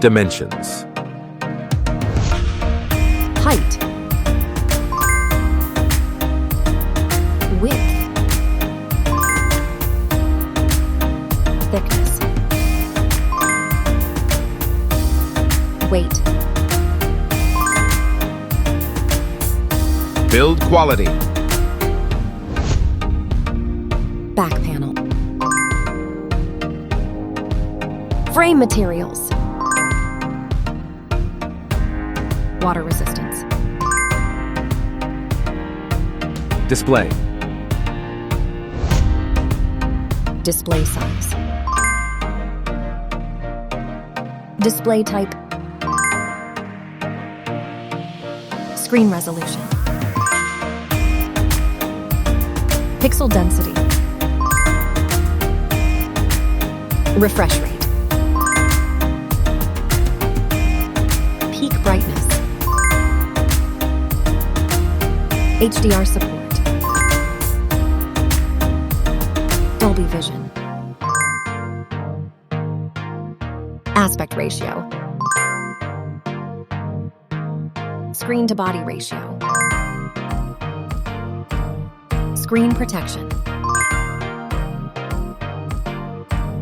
Dimensions. Height. Width. Thickness. Weight. Build quality. Back panel. Frame materials. Water resistance. Display. Display size. Display type. Screen resolution. Pixel density. Refresh rate. Peak brightness. HDR support. Dolby Vision. Aspect ratio. Screen to body ratio. Screen protection.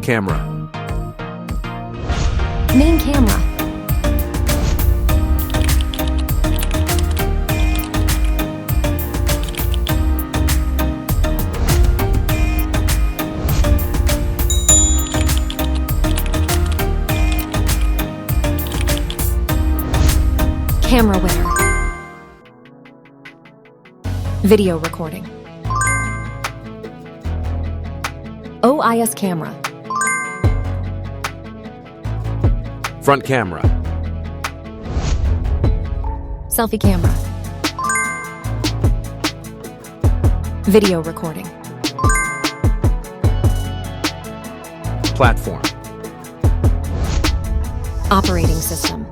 Camera. Main camera. Camera winner. Video recording. OIS camera. Front camera. Selfie camera. Video recording. Platform. Operating system.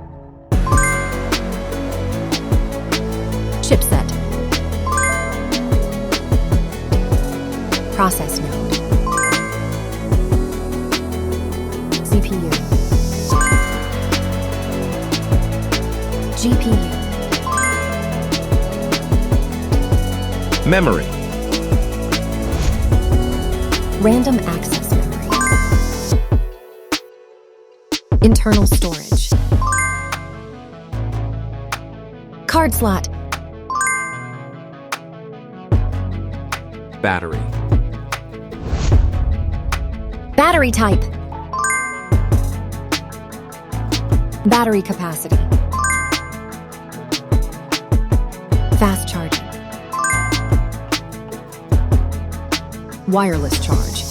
Chipset. Process node. CPU. GPU. Memory. Random access memory. Internal storage. Card slot. Battery. Battery type. Battery capacity. Fast charging. Wireless charge.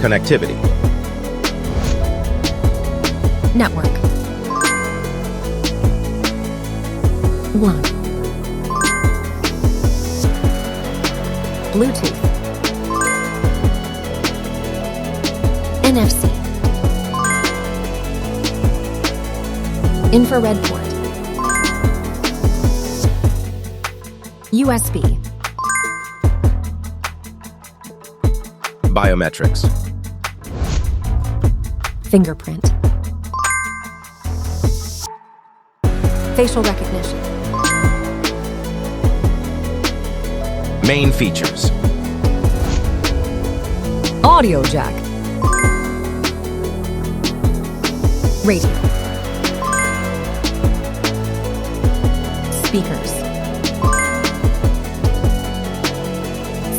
Connectivity. Network. LAN. Bluetooth. NFC. Infrared port. USB. Biometrics. Fingerprint. Facial recognition. Main features. Audio jack. Radio. Speakers.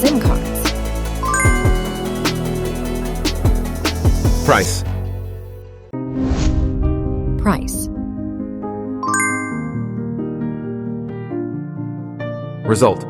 SIM cards. Price. Price. Result.